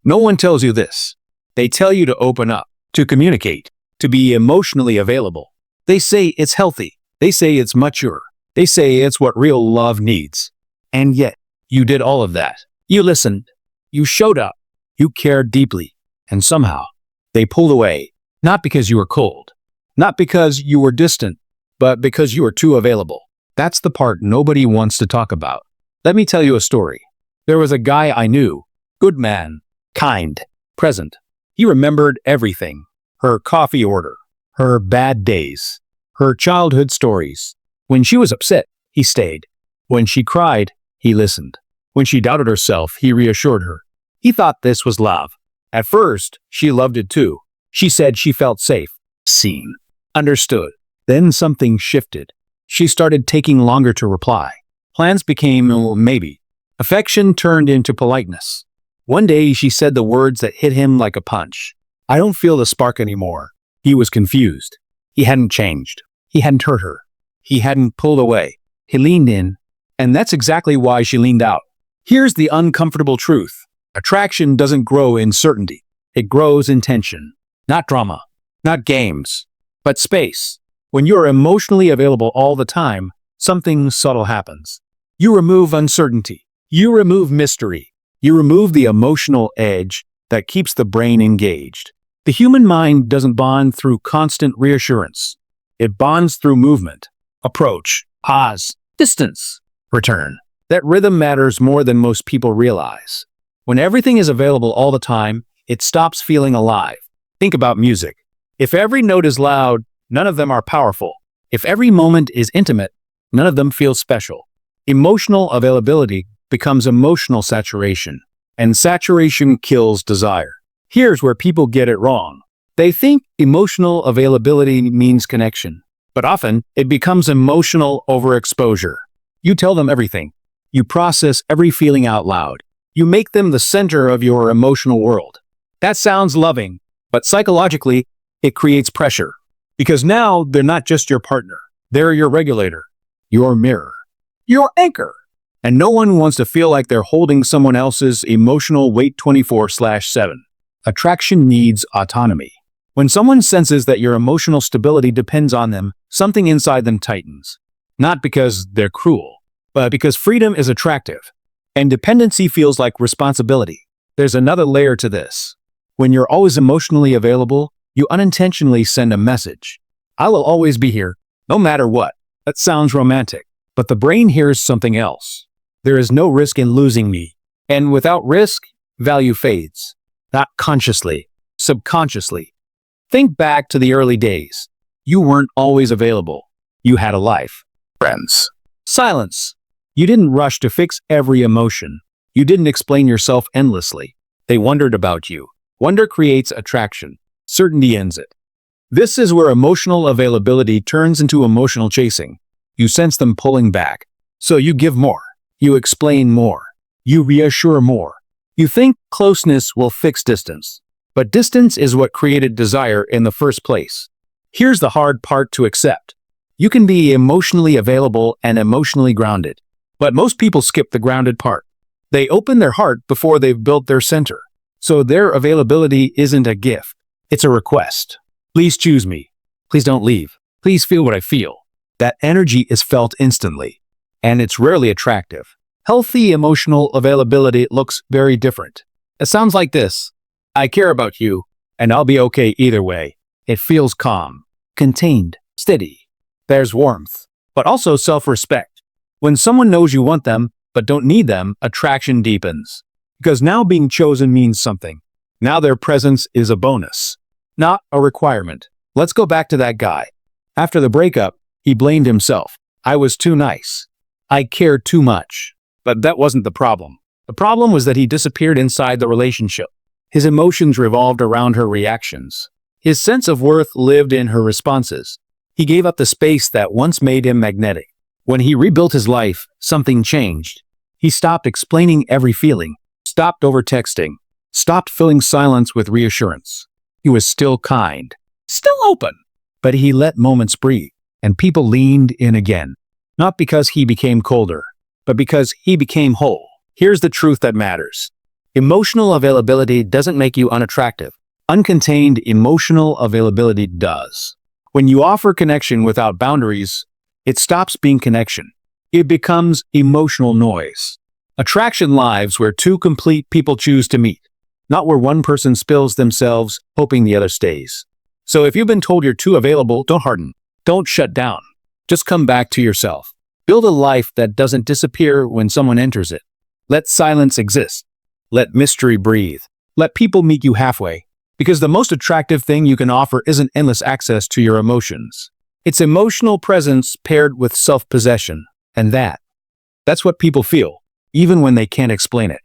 No one tells you this. They tell you to open up, to communicate, to be emotionally available. They say it's healthy. They say it's mature. They say it's what real love needs. And yet, you did all of that. You listened. You showed up. You cared deeply. And somehow, they pulled away. Not because you were cold. Not because you were distant. But because you were too available. That's the part nobody wants to talk about. Let me tell you a story. There was a guy I knew. Good man. Kind. Present. He remembered everything. Her coffee order. Her bad days. Her childhood stories. When she was upset, he stayed. When she cried, he listened. When she doubted herself, he reassured her. He thought this was love. At first, she loved it too. She said she felt safe, seen, understood. Then something shifted. She started taking longer to reply. Plans became, maybe. Affection turned into politeness. One day, she said the words that hit him like a punch. I don't feel the spark anymore. He was confused. He hadn't changed. He hadn't hurt her. He hadn't pulled away. He leaned in, and that's exactly why she leaned out. Here's the uncomfortable truth. Attraction doesn't grow in certainty. It grows in tension. Not drama, not games, but space. When you're emotionally available all the time, something subtle happens. You remove uncertainty. You remove mystery. You remove the emotional edge that keeps the brain engaged. The human mind doesn't bond through constant reassurance. It bonds through movement, approach, pause, distance, return. That rhythm matters more than most people realize. When everything is available all the time, it stops feeling alive. Think about music. If every note is loud, none of them are powerful. If every moment is intimate, none of them feel special. Emotional availability becomes emotional saturation, and saturation kills desire. Here's where people get it wrong. They think emotional availability means connection, but often it becomes emotional overexposure. You tell them everything. You process every feeling out loud. You make them the center of your emotional world. That sounds loving, but psychologically, it creates pressure. Because now they're not just your partner. They're your regulator, your mirror, your anchor. And no one wants to feel like they're holding someone else's emotional weight 24/7. Attraction needs autonomy. When someone senses that your emotional stability depends on them, something inside them tightens. Not because they're cruel, but because freedom is attractive. And dependency feels like responsibility. There's another layer to this. When you're always emotionally available, you unintentionally send a message. I will always be here, no matter what. That sounds romantic, but the brain hears something else. There is no risk in losing me. And without risk, value fades. Not consciously, subconsciously. Think back to the early days. You weren't always available. You had a life. Friends. Silence. You didn't rush to fix every emotion. You didn't explain yourself endlessly. They wondered about you. Wonder creates attraction. Certainty ends it. This is where emotional availability turns into emotional chasing. You sense them pulling back. So you give more. You explain more. You reassure more. You think closeness will fix distance. But distance is what created desire in the first place. Here's the hard part to accept. You can be emotionally available and emotionally grounded. But most people skip the grounded part. They open their heart before they've built their center. So their availability isn't a gift. It's a request. Please choose me. Please don't leave. Please feel what I feel. That energy is felt instantly. And it's rarely attractive. Healthy emotional availability looks very different. It sounds like this. I care about you, and I'll be okay either way. It feels calm, contained, steady. There's warmth, but also self-respect. When someone knows you want them, but don't need them, attraction deepens. Because now being chosen means something. Now their presence is a bonus, not a requirement. Let's go back to that guy. After the breakup, he blamed himself. I was too nice. I cared too much. But that wasn't the problem. The problem was that he disappeared inside the relationship. His emotions revolved around her reactions. His sense of worth lived in her responses. He gave up the space that once made him magnetic. When he rebuilt his life, something changed. He stopped explaining every feeling, stopped over-texting, stopped filling silence with reassurance. He was still kind, still open, but he let moments breathe, and people leaned in again. Not because he became colder, but because he became whole. Here's the truth that matters. Emotional availability doesn't make you unattractive. Uncontained emotional availability does. When you offer connection without boundaries, it stops being connection. It becomes emotional noise. Attraction lives where two complete people choose to meet, not where one person spills themselves, hoping the other stays. So if you've been told you're too available, don't harden. Don't shut down. Just come back to yourself. Build a life that doesn't disappear when someone enters it. Let silence exist. Let mystery breathe. Let people meet you halfway. Because the most attractive thing you can offer isn't endless access to your emotions. It's emotional presence paired with self-possession. And that's what people feel, even when they can't explain it.